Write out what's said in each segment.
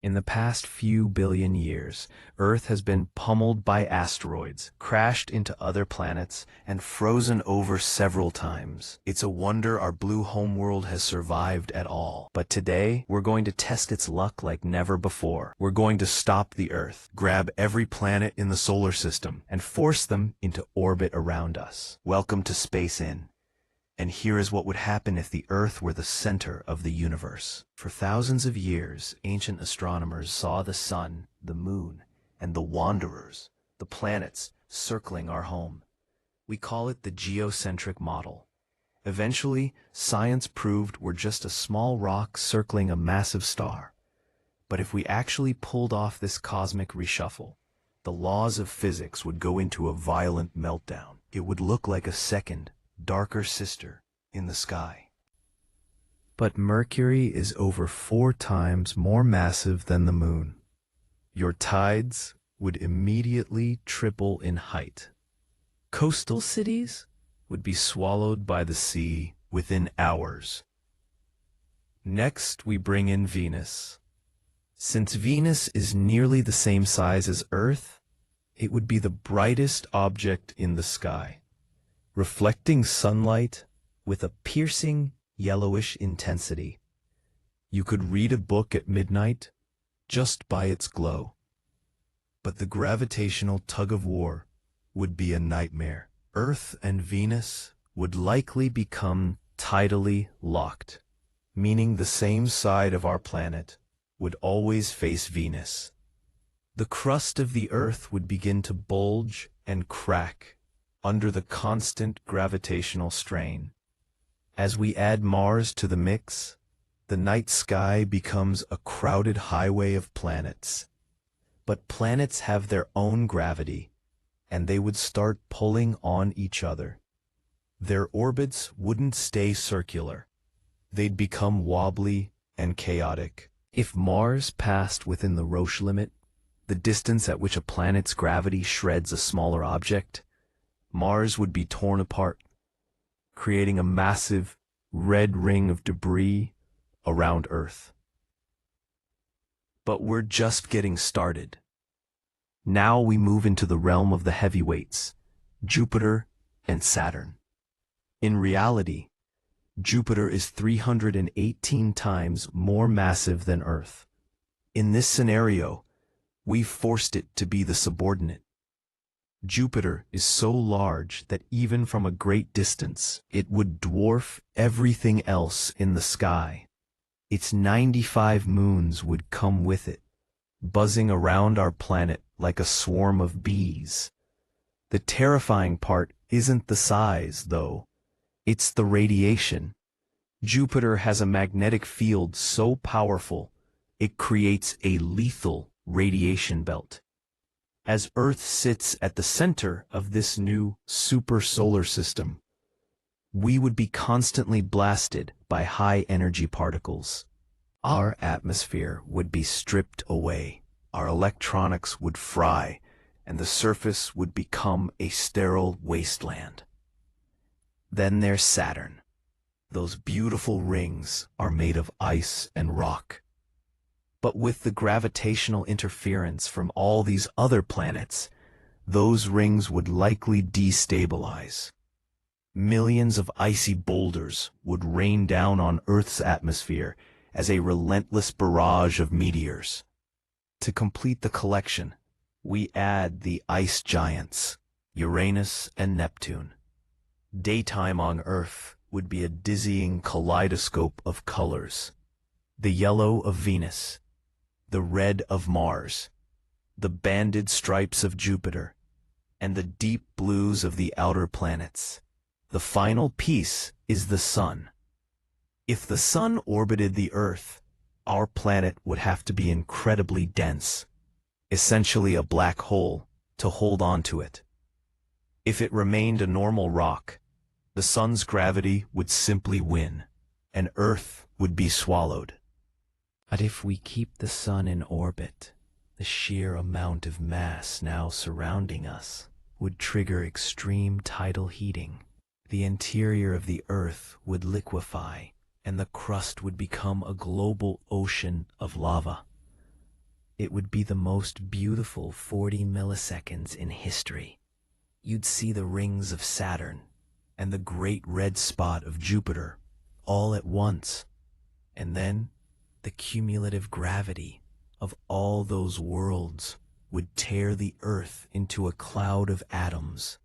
In the past few billion years, Earth has been pummeled by asteroids, crashed into other planets, and frozen over several times. It's a wonder our blue homeworld has survived at all. But today, we're going to test its luck like never before. We're going to stop the Earth, grab every planet in the solar system, and force them into orbit around us. Welcome to Space In. And here is what would happen if the Earth were the center of the universe. For thousands of years, ancient astronomers saw the sun, the moon, and the wanderers, the planets, circling our home. We call it the geocentric model. Eventually, science proved we're just a small rock circling a massive star. But if we actually pulled off this cosmic reshuffle, the laws of physics would go into a violent meltdown. It would look like a second, darker sister in the sky. But Mercury is over 4 times more massive than the moon. Your tides would immediately triple in height. Coastal cities would be swallowed by the sea within hours. Next, we bring in Venus. Since Venus is nearly the same size as Earth, it would be the brightest object in the sky, reflecting sunlight with a piercing yellowish intensity. You could read a book at midnight just by its glow. But the gravitational tug-of-war would be a nightmare. Earth and Venus would likely become tidally locked, meaning the same side of our planet would always face Venus. The crust of the Earth would begin to bulge and crack under the constant gravitational strain. As we add Mars to the mix, the night sky becomes a crowded highway of planets. But planets have their own gravity, and they would start pulling on each other. Their orbits wouldn't stay circular. They'd become wobbly and chaotic. If Mars passed within the Roche limit, the distance at which a planet's gravity shreds a smaller object, Mars would be torn apart, creating a massive red ring of debris around Earth. But we're just getting started. Now we move into the realm of the heavyweights, Jupiter and Saturn. In reality, Jupiter is 318 times more massive than Earth. In this scenario, we've forced it to be the subordinate. Jupiter is so large that even from a great distance, it would dwarf everything else in the sky. Its 95 moons would come with it, buzzing around our planet like a swarm of bees. The terrifying part isn't the size, though. It's the radiation. Jupiter has a magnetic field so powerful, it creates a lethal radiation belt. As Earth sits at the center of this new super-solar system, we would be constantly blasted by high-energy particles. Our atmosphere would be stripped away, our electronics would fry, and the surface would become a sterile wasteland. Then there's Saturn. Those beautiful rings are made of ice and rock. But with the gravitational interference from all these other planets, those rings would likely destabilize. Millions of icy boulders would rain down on Earth's atmosphere as a relentless barrage of meteors. To complete the collection, we add the ice giants, Uranus and Neptune. Daytime on Earth would be a dizzying kaleidoscope of colors. The yellow of Venus, the red of Mars, the banded stripes of Jupiter, and the deep blues of the outer planets. The final piece is the Sun. If the Sun orbited the Earth, our planet would have to be incredibly dense, essentially a black hole, to hold on to it. If it remained a normal rock, the Sun's gravity would simply win, and Earth would be swallowed. But if we keep the Sun in orbit, the sheer amount of mass now surrounding us would trigger extreme tidal heating. The interior of the Earth would liquefy, and the crust would become a global ocean of lava. It would be the most beautiful 40 milliseconds in history. You'd see the rings of Saturn and the great red spot of Jupiter all at once. And then the cumulative gravity of all those worlds would tear the Earth into a cloud of atoms.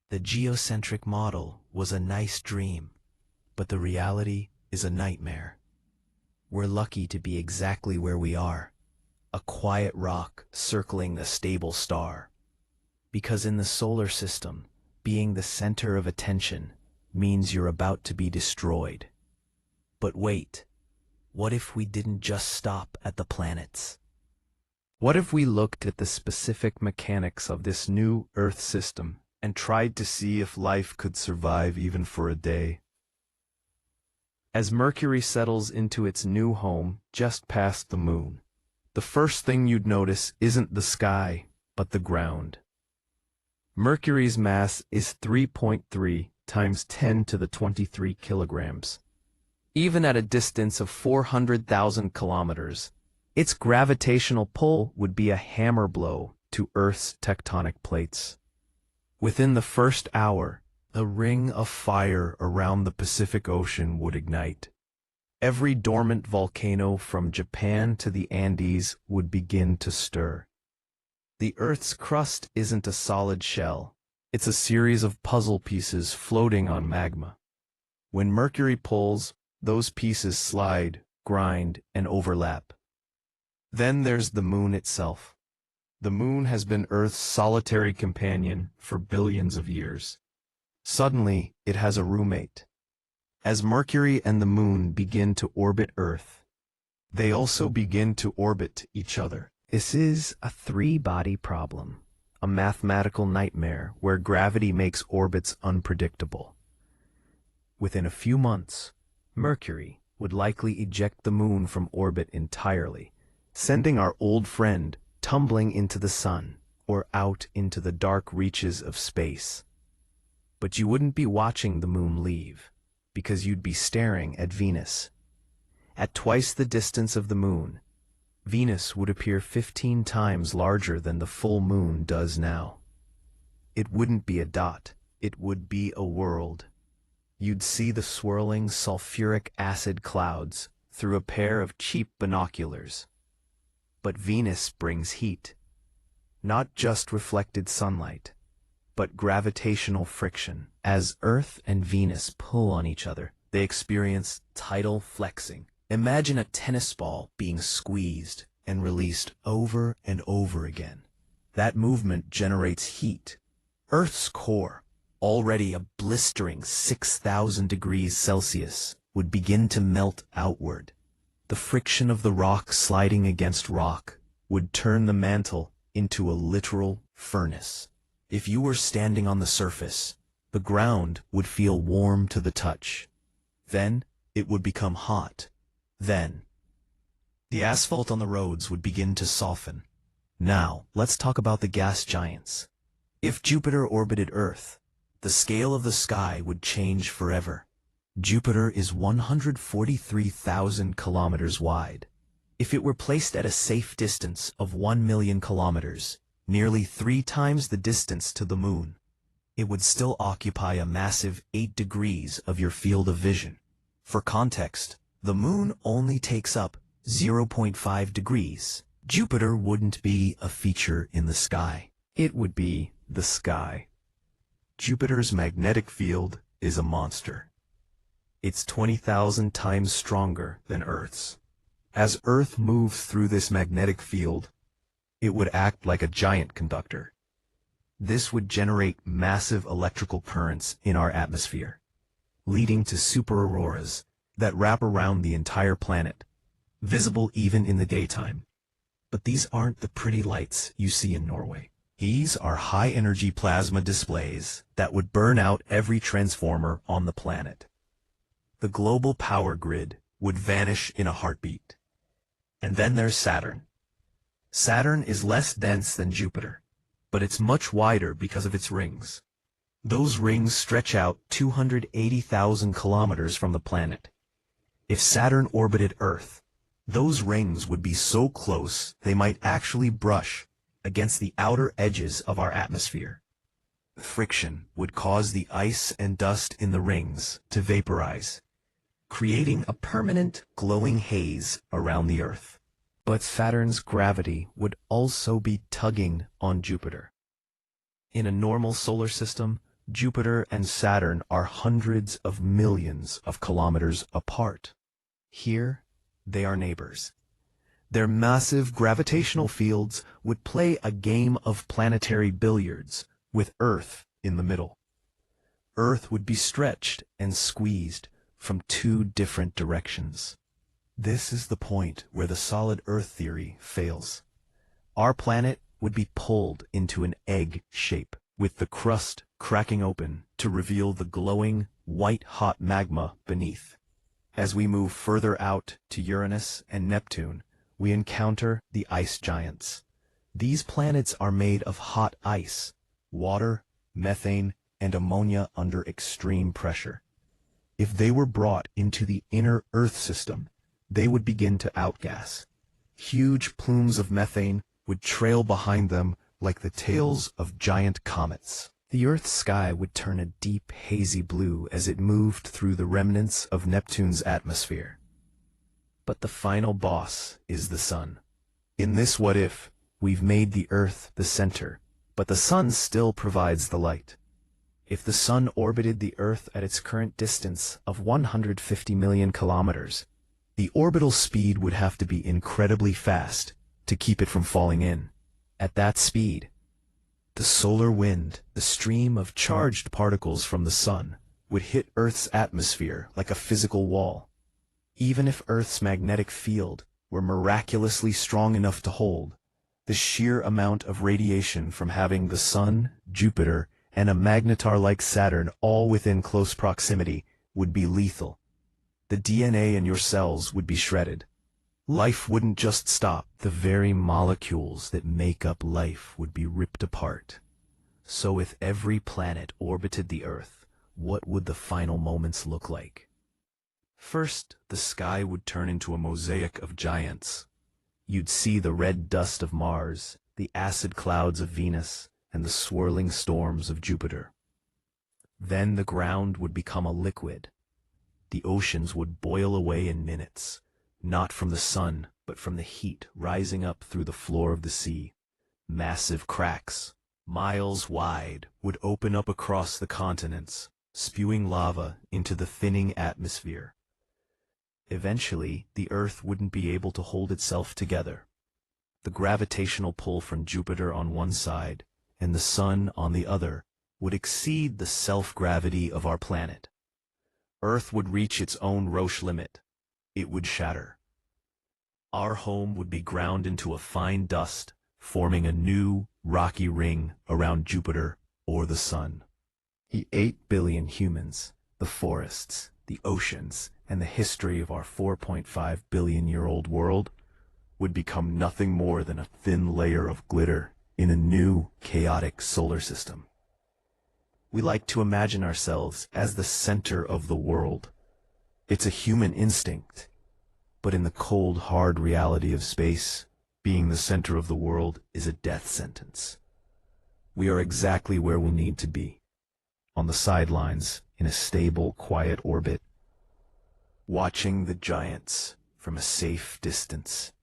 The geocentric model was a nice dream, but the reality is a nightmare. We're lucky to be exactly where we are, a quiet rock circling a stable star. Because in the solar system, being the center of attention means you're about to be destroyed. But wait, what if we didn't just stop at the planets? What if we looked at the specific mechanics of this new Earth system and tried to see if life could survive even for a day? As Mercury settles into its new home just past the moon, the first thing you'd notice isn't the sky, but the ground. Mercury's mass is 3.3 times 10 to the 23 kilograms. Even at a distance of 400,000 kilometers, its gravitational pull would be a hammer blow to Earth's tectonic plates. Within the first hour, a ring of fire around the Pacific Ocean would ignite. Every dormant volcano from Japan to the Andes would begin to stir. The Earth's crust isn't a solid shell. It's a series of puzzle pieces floating on magma. When Mercury pulls, those pieces slide, grind, and overlap. Then there's the moon itself. The moon has been Earth's solitary companion for billions of years. Suddenly, it has a roommate. As Mercury and the moon begin to orbit Earth, they also begin to orbit each other. This is a three-body problem, a mathematical nightmare where gravity makes orbits unpredictable. Within a few months, Mercury would likely eject the moon from orbit entirely, sending our old friend tumbling into the sun or out into the dark reaches of space. But you wouldn't be watching the moon leave, because you'd be staring at Venus. At twice the distance of the moon, Venus would appear 15 times larger than the full moon does now. It wouldn't be a dot, it would be a world. You'd see the swirling sulfuric acid clouds through a pair of cheap binoculars. But Venus brings heat. Not just reflected sunlight, but gravitational friction. As Earth and Venus pull on each other, they experience tidal flexing. Imagine a tennis ball being squeezed and released over and over again. That movement generates heat. Earth's core, already a blistering 6,000 degrees Celsius, would begin to melt outward. The friction of the rock sliding against rock would turn the mantle into a literal furnace. If you were standing on the surface, the ground would feel warm to the touch. Then it would become hot. Then the asphalt on the roads would begin to soften. Now, let's talk about the gas giants. If Jupiter orbited Earth, the scale of the sky would change forever. Jupiter is 143,000 kilometers wide. If it were placed at a safe distance of 1 million kilometers, nearly 3 times the distance to the moon, it would still occupy a massive 8 degrees of your field of vision. For context, the moon only takes up 0.5 degrees. Jupiter wouldn't be a feature in the sky. It would be the sky. Jupiter's magnetic field is a monster. It's 20,000 times stronger than Earth's. As Earth moves through this magnetic field, it would act like a giant conductor. This would generate massive electrical currents in our atmosphere, leading to superauroras that wrap around the entire planet, visible even in the daytime. But these aren't the pretty lights you see in Norway. These are high-energy plasma displays that would burn out every transformer on the planet. The global power grid would vanish in a heartbeat. And then there's Saturn. Saturn is less dense than Jupiter, but it's much wider because of its rings. Those rings stretch out 280,000 kilometers from the planet. If Saturn orbited Earth, Those rings would be so close they might actually brush against the outer edges of our atmosphere. Friction would cause the ice and dust in the rings to vaporize, creating a permanent glowing haze around the Earth. But Saturn's gravity would also be tugging on Jupiter. In a normal solar system, Jupiter and Saturn are hundreds of millions of kilometers apart. Here, they are neighbors. Their massive gravitational fields would play a game of planetary billiards, with Earth in the middle. Earth would be stretched and squeezed from two different directions. This is the point where the solid Earth theory fails. Our planet would be pulled into an egg shape, with the crust cracking open to reveal the glowing, white-hot magma beneath. As we move further out to Uranus and Neptune, we encounter the ice giants. These planets are made of hot ice, water, methane, and ammonia under extreme pressure. If they were brought into the inner Earth system, they would begin to outgas. Huge plumes of methane would trail behind them like the tails of giant comets. The Earth's sky would turn a deep, hazy blue as it moved through the remnants of Neptune's atmosphere. But the final boss is the Sun. In this what-if, we've made the Earth the center, but the Sun still provides the light. If the Sun orbited the Earth at its current distance of 150 million kilometers, the orbital speed would have to be incredibly fast to keep it from falling in. At that speed, the solar wind, the stream of charged particles from the Sun, would hit Earth's atmosphere like a physical wall. Even if Earth's magnetic field were miraculously strong enough to hold, the sheer amount of radiation from having the Sun, Jupiter, and a magnetar like Saturn all within close proximity would be lethal. The DNA in your cells would be shredded. Life wouldn't just stop. The very molecules that make up life would be ripped apart. So if every planet orbited the Earth, what would the final moments look like? First, the sky would turn into a mosaic of giants. You'd see the red dust of Mars, the acid clouds of Venus, and the swirling storms of Jupiter. Then the ground would become a liquid. The oceans would boil away in minutes, not from the sun, but from the heat rising up through the floor of the sea. Massive cracks, miles wide, would open up across the continents, spewing lava into the thinning atmosphere. Eventually, the Earth wouldn't be able to hold itself together. The gravitational pull from Jupiter on one side and the Sun on the other would exceed the self-gravity of our planet. Earth would reach its own Roche limit. It would shatter. Our home would be ground into a fine dust, forming a new, rocky ring around Jupiter or the Sun. The 8 billion humans, the forests, the oceans, and the history of our 4.5 billion-year-old world would become nothing more than a thin layer of glitter in a new, chaotic solar system. We like to imagine ourselves as the center of the world. It's a human instinct. But in the cold, hard reality of space, being the center of the world is a death sentence. We are exactly where we need to be, on the sidelines, in a stable, quiet orbit, watching the giants from a safe distance.